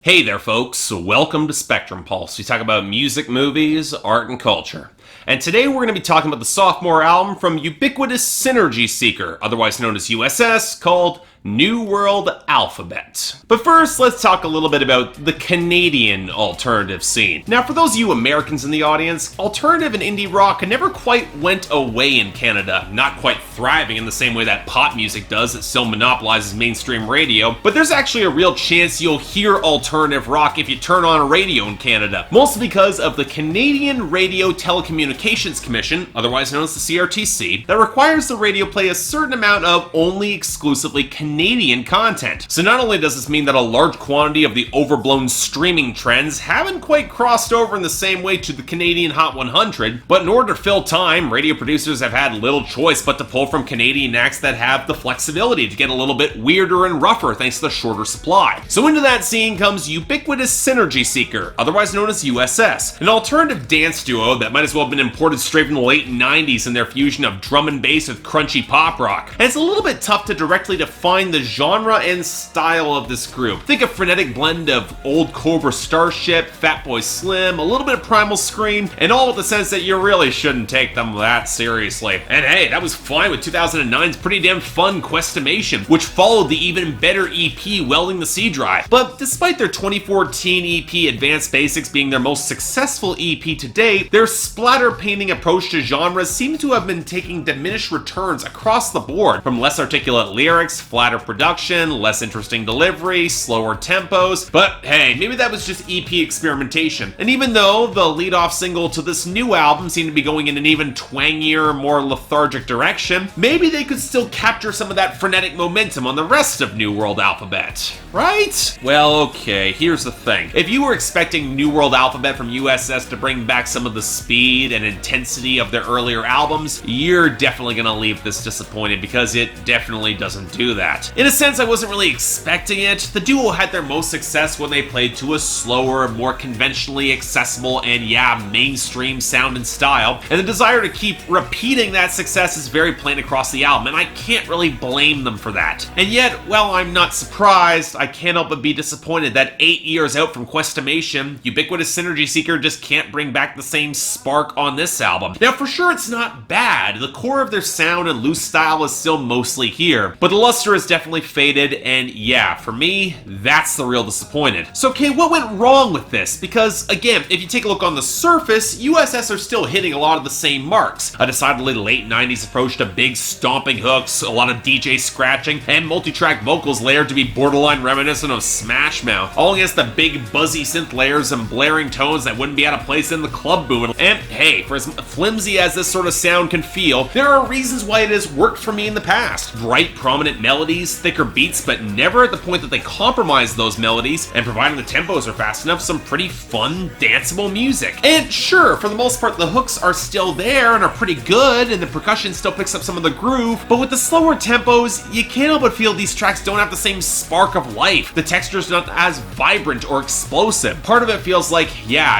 Hey there, folks. Welcome to Spectrum Pulse. We talk about music, movies, art, and culture. And today we're going to be talking about the sophomore album from Ubiquitous Synergy Seeker, otherwise known as USS, called New World Alphabet. But first, let's talk a little bit about the Canadian alternative scene. Now, for those of you Americans in the audience, alternative and indie rock never quite went away in Canada, not quite thriving in the same way that pop music does that still monopolizes mainstream radio, but there's actually a real chance you'll hear alternative rock if you turn on a radio in Canada, mostly because of the Canadian Radio Telecommunications Commission, otherwise known as the CRTC, that requires the radio play a certain amount of only exclusively Canadian content. So not only does this mean that a large quantity of the overblown streaming trends haven't quite crossed over in the same way to the Canadian Hot 100, but in order to fill time, radio producers have had little choice but to pull from Canadian acts that have the flexibility to get a little bit weirder and rougher thanks to the shorter supply. So into that scene comes Ubiquitous Synergy Seeker, otherwise known as USS, an alternative dance duo that might as well have been imported straight from the late 90s in their fusion of drum and bass with crunchy pop rock. And it's a little bit tough to directly define the genre and style of this group. Think a frenetic blend of old Cobra Starship, Fatboy Slim, a little bit of Primal Scream, and all with the sense that you really shouldn't take them that seriously. And hey, that was fine with 2009's pretty damn fun Questimation, which followed the even better EP Welding the Sea Dry. But despite their 2014 EP Advanced Basics being their most successful EP to date, their splatter painting approach to genres seems to have been taking diminished returns across the board, from less articulate lyrics, flatter production, less interesting delivery, slower tempos, but hey, maybe that was just EP experimentation. And even though the lead-off single to this new album seemed to be going in an even twangier, more lethargic direction, maybe they could still capture some of that frenetic momentum on the rest of New World Alphabet, right? Well, okay, here's the thing. If you were expecting New World Alphabet from USS to bring back some of the speed and intensity of their earlier albums, you're definitely gonna leave this disappointed because it definitely doesn't do that. In a sense, I wasn't really expecting it. The duo had their most success when they played to a slower, more conventionally accessible, and mainstream sound and style, and the desire to keep repeating that success is very plain across the album, and I can't really blame them for that. And yet, while I'm not surprised, I can't help but be disappointed that 8 years out from Questimation, Ubiquitous Synergy Seeker just can't bring back the same spark on this album. Now, for sure, it's not bad. The core of their sound and loose style is still mostly here, but the luster is definitely faded, and yeah, for me, that's the real disappointed. So okay, what went wrong with this? Because again, if you take a look on the surface, USS are still hitting a lot of the same marks. A decidedly late 90s approach to big stomping hooks, a lot of DJ scratching, and multi-track vocals layered to be borderline reminiscent of Smash Mouth, all against the big buzzy synth layers and blaring tones that wouldn't be out of place in the club boom. And hey, for as flimsy as this sort of sound can feel, there are reasons why it has worked for me in the past. Bright, prominent melodies, thicker beats, but never at the point that they compromise those melodies, and providing the tempos are fast enough, some pretty fun, danceable music. And sure, for the most part, the hooks are still there and are pretty good, and the percussion still picks up some of the groove, but with the slower tempos, you can't help but feel these tracks don't have the same spark of life. The texture's not as vibrant or explosive. Part of it feels like,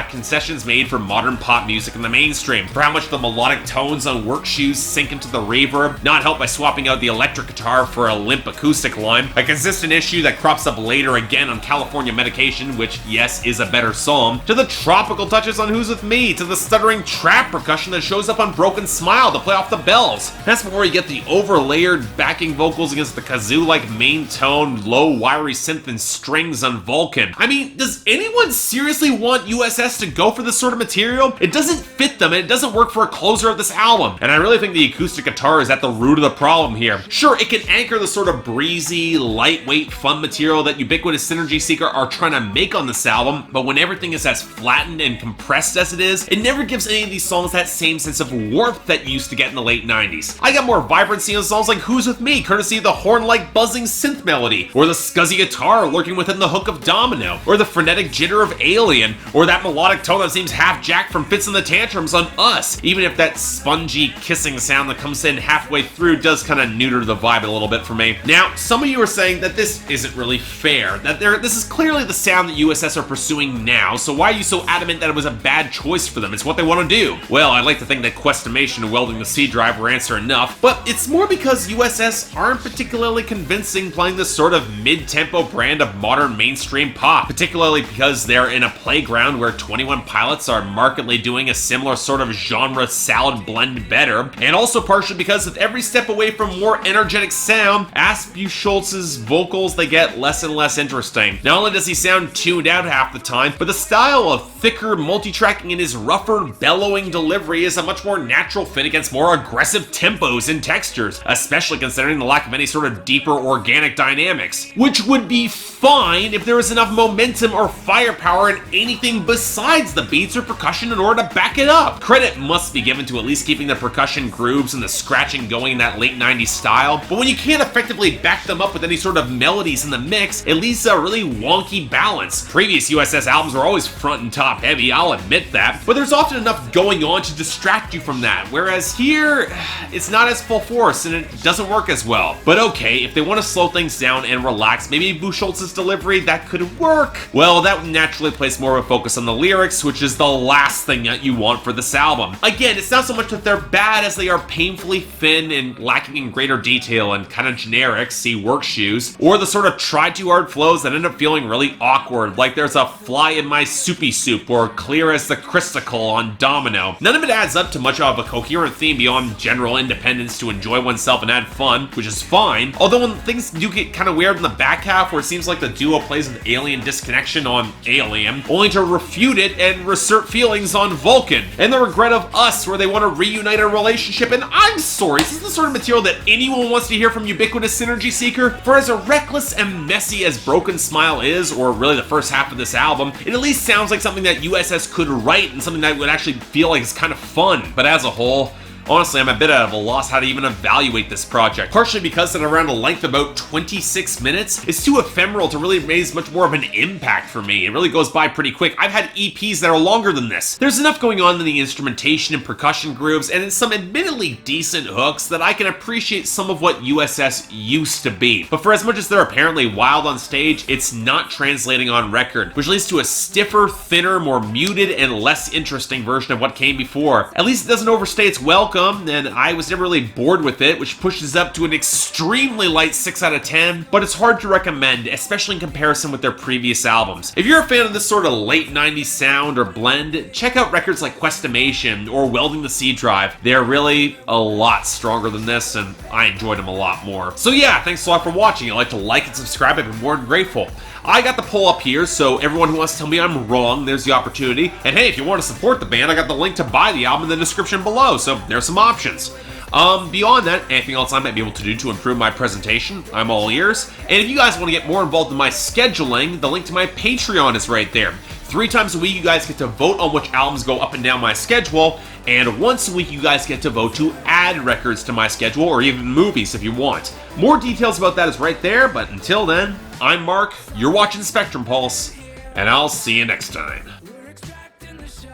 concessions made for modern pop music in the mainstream, for how much the melodic tones on Work Shoes sink into the reverb, not helped by swapping out the electric guitar for a limp acoustic line, a consistent issue that crops up later again on California Medication, which, yes, is a better song, to the tropical touches on Who's With Me, to the stuttering trap percussion that shows up on Broken Smile to play off the bells. That's before you get the overlayered backing vocals against the kazoo-like main tone, low wiry synth and strings on Vulcan. I mean, does anyone seriously want USS to go for this sort of material? It doesn't fit them, and it doesn't work for a closer of this album. And I really think the acoustic guitar is at the root of the problem here. Sure, it can anchor the sort of breezy, lightweight, fun material that Ubiquitous Synergy Seeker are trying to make on this album, but when everything is as flattened and compressed as it is, it never gives any of these songs that same sense of warmth that you used to get in the late 90s. I got more vibrancy in songs like Who's With Me, courtesy of the horn-like buzzing synth melody, or the scuzzy guitar lurking within the hook of Domino, or the frenetic jitter of Alien, or that melodic tone that seems half-jacked from Fits in the Tantrums tantrums on us, even if that spongy kissing sound that comes in halfway through does kind of neuter the vibe a little bit for me. Now, some of you are saying that this isn't really fair, that this is clearly the sound that USS are pursuing now, so why are you so adamant that it was a bad choice for them? It's what they want to do. Well, I'd like to think that Questimation and Welding the C Drive were answer enough, but it's more because USS aren't particularly convincing playing this sort of mid-tempo brand of modern mainstream pop, particularly because they're in a playground where 21 Pilots are markedly doing a similar sort of genre salad blend better, and also partially because with every step away from more energetic sound, ask Buchholz's vocals, they get less and less interesting. Not only does he sound tuned out half the time, but the style of thicker multi-tracking and his rougher, bellowing delivery is a much more natural fit against more aggressive tempos and textures, especially considering the lack of any sort of deeper organic dynamics, which would be fine if there was enough momentum or firepower in anything besides the beats or percussion in order to back it up. Credit must be given to at least keeping the percussion grooves and the scratching going in that late 90s style, but when you can't effectively back them up with any sort of melodies in the mix, it leaves a really wonky balance. Previous USS albums were always front and top heavy, I'll admit that, but there's often enough going on to distract you from that, whereas here, it's not as full force and it doesn't work as well. But okay, if they want to slow things down and relax, maybe Buchholz's delivery, that could work. Well, that would naturally place more of a focus on the lyrics, which is the last thing that you want for this album. Again, it's not so much that they're bad as they are painfully thin and lacking in greater detail and kind of generic, see Work Shoes, or the sort of try-too-hard flows that end up feeling really awkward, like there's a fly in my soupy soup or clear as the Christicle on Domino. None of it adds up to much of a coherent theme beyond general independence to enjoy oneself and add fun, which is fine, although when things do get kind of weird in the back half where it seems like the duo plays with Alien Disconnection on Alien, only to refute it and reassert feelings on Vulcan, and the regret of Us where they want to reunite a relationship, and I'm sorry, this is the sort of material that anyone wants to hear from Ubiquitous Synergy Seeker, for as reckless and messy as Broken Smile is, or really the first half of this album, it at least sounds like something that USS could write and something that would actually feel like it's kind of fun. But as a whole, honestly, I'm a bit at a loss how to even evaluate this project, partially because at around a length of about 26 minutes, it's too ephemeral to really raise much more of an impact for me. It really goes by pretty quick. I've had EPs that are longer than this. There's enough going on in the instrumentation and percussion grooves, and in some admittedly decent hooks that I can appreciate some of what USS used to be. But for as much as they're apparently wild on stage, it's not translating on record, which leads to a stiffer, thinner, more muted, and less interesting version of what came before. At least it doesn't overstay its welcome, and I was never really bored with it, which pushes up to an extremely light 6 out of 10, but it's hard to recommend, especially in comparison with their previous albums. If you're a fan of this sort of late 90s sound or blend, check out records like Questimation or Welding the C Drive. They're really a lot stronger than this, and I enjoyed them a lot more. So yeah, thanks a lot for watching. I'd like to like and subscribe. I've been more than grateful. I got the poll up here, so everyone who wants to tell me I'm wrong, there's the opportunity. And hey, if you want to support the band, I got the link to buy the album in the description below, so there's some options. Beyond that, anything else I might be able to do to improve my presentation, I'm all ears. And if you guys want to get more involved in my scheduling, the link to my Patreon is right there. 3 times a week, you guys get to vote on which albums go up and down my schedule, and once a week, you guys get to vote to add records to my schedule, or even movies if you want. More details about that is right there, but until then, I'm Mark, you're watching Spectrum Pulse, and I'll see you next time. We're expecting a show.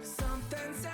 Something's